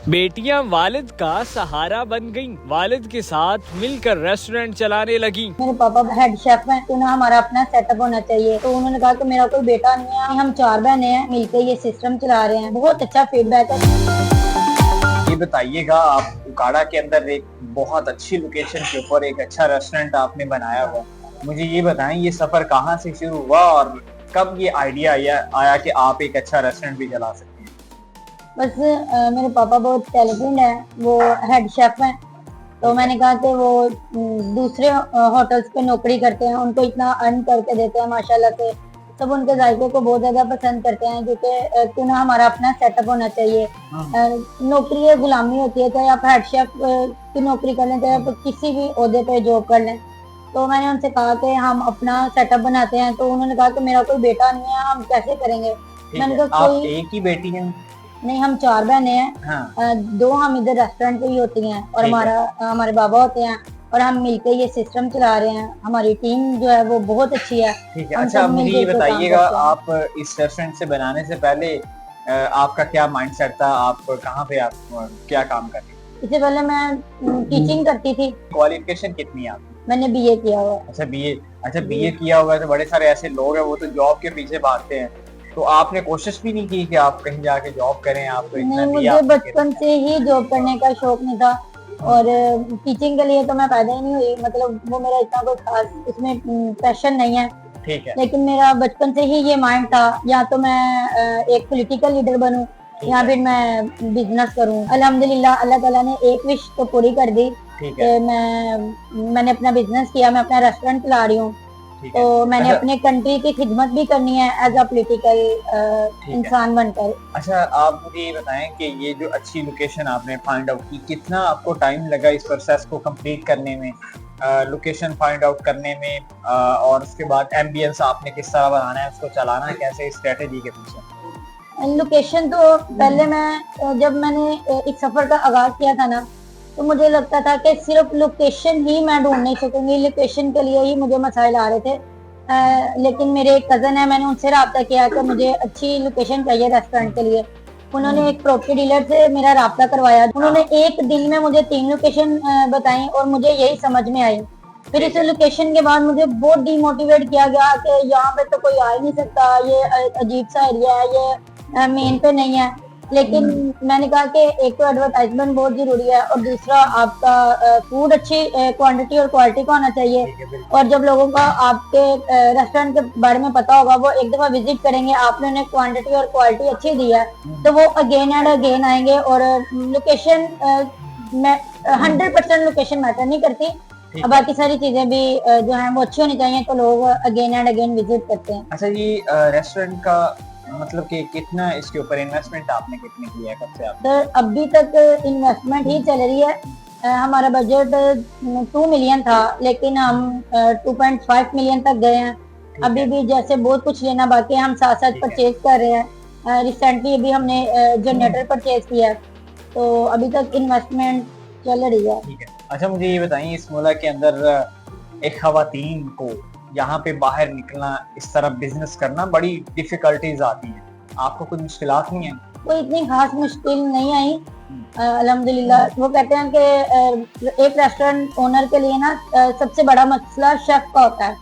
बेटियां वालिद का सहारा बन गईं। वालिद के साथ मिलकर रेस्टोरेंट चलाने लगी। मेरे पापा हेड शेफ हैं, तो ना हमारा अपना सेटअप होना चाहिए। तो उन्होंने कहा कि मेरा कोई बेटा नहीं है, हम 4 बहनें हैं, मिलकर ये सिस्टम चला रहे हैं। बहुत अच्छा फीडबैक है। ये बताइएगा, आप उकाड़ा के अंदर एक बहुत अच्छी लोकेशन के ऊपर एक अच्छा रेस्टोरेंट आपने बनाया हुआ, मुझे ये बताएं ये सफर कहाँ से शुरू हुआ और कब ये आइडिया आया कि आप एक अच्छा रेस्टोरेंट भी चला सकते हैं? बस मेरे पापा बहुत टैलेंटेड हैं, वो हेड शेफ हैं। तो मैंने कहा कि वो दूसरे होटल्स पे नौकरी करते हैं, उनको इतना अर्न करके देते हैं माशाल्लाह से। सब उनके जायके को बहुत ज्यादा पसंद करते हैं, क्योंकि क्यों ना हमारा अपना सेटअप होना चाहिए। नौकरी है, गुलामी होती है, चाहे आप हेड शेफ की नौकरी कर लें, चाहे आप किसी भी ओहदे पे जॉब कर लें। तो मैंने उनसे कहा कि हम अपना सेटअप बनाते हैं। तो उन्होंने कहा कि मेरा कोई बेटा नहीं है, हम कैसे करेंगे। मैंने कहा आप कोई एक ही बेटी हैं? नहीं, हम 4 बहनें हैं। हाँ। 2 हम इधर रेस्टोरेंट पे ही होती हैं और हमारे बाबा होते हैं, और हम मिलकर ये सिस्टम चला रहे हैं। हमारी टीम जो है वो बहुत अच्छी है। ठीक है। अच्छा, मुझे ये बताइएगा, आप इस रेस्टोरेंट से बनाने से पहले आपका क्या माइंडसेट था? आप कहाँ पे आप क्या काम करती थी? इससे पहले मैं टीचिंग करती थी। क्वालिफिकेशन कितनी है आपकी? मैंने बीए किया हुआ। अच्छा, बीए। अच्छा, बीए किया हुआ है। तो बड़े सारे ऐसे लोग हैं वो तो जॉब के पीछे भागते हैं, तो आपने कोशिश भी नहीं की कि आप कहीं जाके जॉब करें? आप तो इतना नहीं, मुझे बचपन से ही जॉब करने का शौक नहीं था, और टीचिंग के लिए तो मैं पैदा ही नहीं हुई। मतलब वो मेरा इतना कोई खास इसमें पैशन नहीं है। ठीक है। लेकिन मेरा बचपन से ही ये माइंड था, या तो मैं एक पॉलिटिकल लीडर बनूं, या फिर मैं बिजनेस करूं। अल्हम्दुलिल्लाह अल्लाह ताला ने एक विश तो पूरी कर दी। ठीक है। मैंने अपना बिजनेस किया, मैं अपना रेस्टोरेंट चला रही हूँ। तो मैंने अपने कंट्री की खिदमत भी करनी है एज अ पॉलिटिकल इंसान बनकर। अच्छा, आप मुझे ये बताएं कि ये जो अच्छी लोकेशन आपने फाइंड आउट की, कितना आपको टाइम लगा इस प्रोसेस को कंप्लीट करने में, लोकेशन फाइंड आउट करने में, और उसके बाद एम्बियंस आपने किस तरह बनाना है, उसको चलाना कैसे, स्ट्रेटेजी के पीछे? लोकेशन तो पहले मैं जब मैंने इस सफर का आगाज किया था ना, तो मुझे लगता था कि सिर्फ लोकेशन ही मैं ढूंढ नहीं सकूंगी, लोकेशन के लिए ही मुझे मसाइल आ रहे थे। लेकिन मेरे एक कजन है, मैंने उनसे रब्ता किया कि मुझे अच्छी लोकेशन चाहिए रेस्टोरेंट के लिए। उन्होंने एक प्रॉपर्टी डीलर से मेरा रब्ता करवाया। उन्होंने एक दिन में मुझे 3 लोकेशन बताई और मुझे यही समझ में आई। फिर इस लोकेशन के बाद मुझे बहुत डिमोटिवेट किया गया कि यहाँ पे तो कोई आ ही नहीं सकता, ये अजीब सा एरिया है, ये मेन पे नहीं है। लेकिन मैंने कहा कि एक तो एडवर्टाइजमेंट बहुत जरूरी है, और दूसरा आपका फूड अच्छी क्वांटिटी और क्वालिटी का होना चाहिए। और जब लोगों का आपके रेस्टोरेंट के बारे में पता होगा, वो एक दफा विजिट करेंगे, आपने उन्हें क्वांटिटी और क्वालिटी अच्छी दी है, तो वो अगेन एंड अगेन आएंगे। और लोकेशन में 100% लोकेशन मैटर नहीं करती, बाकी सारी चीजें भी जो है वो अच्छी होनी चाहिए, तो लोग अगेन एंड अगेन विजिट करते हैं। अच्छा, ये रेस्टोरेंट का मतलब कि कितना इसके ऊपर इन्वेस्टमेंट आपने कितने किया है, कब से आप? सर अभी तक इन्वेस्टमेंट ही चल रही है। हमारा बजट 2 मिलियन था, लेकिन हम 2.5 मिलियन तक गए हैं। अभी भी जैसे बहुत कुछ लेना बाकी है, हम साथ साथ परचेज कर रहे हैं। रिसेंटली अभी हमने जनरेटर परचेज किया, तो अभी तक इन्वेस्टमेंट चल रही है। ठीक है। अच्छा, मुझे ये बताइए, इस मुल्क के अंदर एक खवातीन को यहाँ पे बाहर निकलना, इस तरह बिजनेस करना बड़ी डिफिकल्टीज आती हैं, आपको कोई मुश्किलात नहीं है? कोई इतनी खास मुश्किल नहीं आई, अल्हम्दुलिल्लाह। वो कहते हैं कि एक रेस्टोरेंट ओनर के लिए ना सबसे बड़ा मसला शेफ का होता है।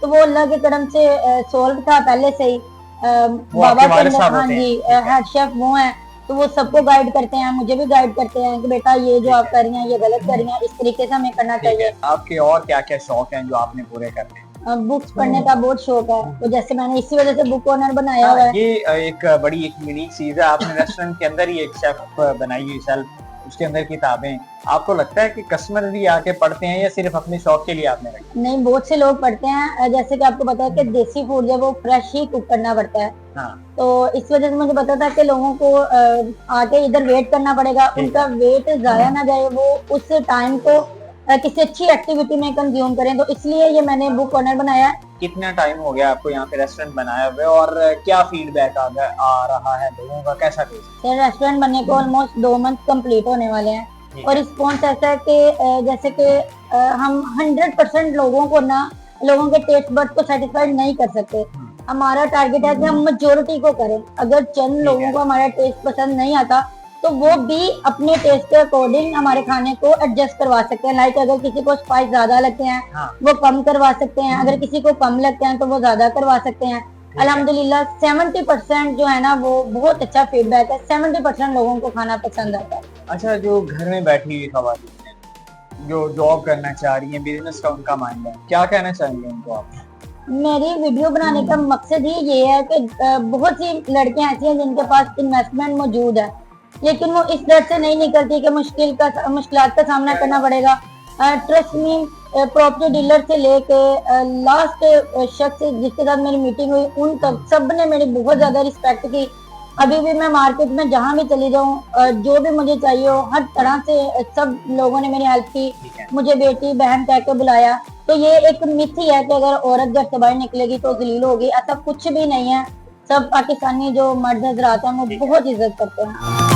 तो वो अल्लाह के करम से सॉल्व था पहले से ही। बाबा के अंदर, हाँ जी, हेड शेफ वो हैं, तो वो सबको गाइड करते हैं, मुझे भी गाइड करते हैं कि बेटा ये जो आप कर रही हैं ये गलत कर रही हैं, इस तरीके से हमें करना चाहिए। आपके और क्या क्या शौक हैं जो आपने पूरे करने हैं? बुक्स पढ़ने का बहुत शौक है, तो जैसे मैंने इसी वजह से बुक ऑनर बनाया हुआ है। ये एक बड़ी एक यूनिक चीज है, आपने रेस्टोरेंट के अंदर ही एक शेफ बनाई हुई सेल्फ, उसके अंदर किताबें। आपको लगता है कि कस्टमर भी आके पढ़ते हैं या सिर्फ अपने शौक के लिए आपने रखी? नहीं, बहुत से लोग पढ़ते हैं। जैसे कि आपको पता है कि देसी फूड जो वो फ्रेश ही कुक करना पड़ता है। हाँ। तो इस वजह से मुझे पता था कि लोगों को आके इधर वेट करना पड़ेगा, उनका वेट जाया ना जाए, वो उस टाइम को किसी अच्छी एक्टिविटी में कंज्यूम करें। तो इसलिए ये मैंने बुक कॉर्नर बनाया। कितना टाइम हो गया आपको यहाँ पे रेस्टोरेंट बनाया हुआ है, और क्या फीडबैक आ रहा है लोगों का, कैसा टेस्ट? सर रेस्टोरेंट बनने को ऑलमोस्ट 2 मंथ कंप्लीट होने वाले हैं, और रिस्पॉन्स ऐसा है कि जैसे कि हम 100% लोगों के टेस्ट बर्ड को सेटिस्फाइड नहीं कर सकते। हमारा टारगेट है कि हम मेजोरिटी को करें। अगर चंद लोगों को हमारा टेस्ट पसंद नहीं आता, तो वो भी अपने टेस्ट के अकॉर्डिंग हमारे खाने को एडजस्ट करवा सकते हैं। लाइक अगर किसी को स्पाइस ज्यादा लगते हैं हाँ। वो कम करवा सकते हैं, अगर किसी को कम लगते हैं तो वो ज्यादा करवा सकते हैं। अल्हम्दुलिल्लाह 70% जो है ना वो बहुत अच्छा फीडबैक है, 70% लोगों को खाना पसंद आता है। अच्छा, जो घर में बैठी हुई खवातीन हैं, जो जॉब करना चाह रही हैं, बिजनेस का उनका माइंड है, क्या कहना चाहेंगे उनको आप? मेरी वीडियो बनाने का मकसद ही ये है कि बहुत सी लड़कियां ऐसी हैं जिनके पास इन्वेस्टमेंट मौजूद है, लेकिन वो इस डर से नहीं निकलती कि मुश्किलात का सामना करना पड़ेगा। ट्रस्ट मी, प्रॉपर्टी डीलर से लेके लास्ट शख्स जिसके साथ मेरी मीटिंग हुई उन तक सब ने मेरी बहुत ज्यादा रिस्पेक्ट की। अभी भी मैं मार्केट में जहाँ भी चली जाऊँ, जो भी मुझे चाहिए हो, हर तरह से सब लोगों ने मेरी हेल्प की, मुझे बेटी बहन कह के बुलाया। तो ये एक मिथ ही है कि अगर औरत घर से बाहर निकलेगी तो जलील होगी, ऐसा कुछ भी नहीं है। सब पाकिस्तानी जो मर्द हजरात हैं वो बहुत इज्जत करते हैं।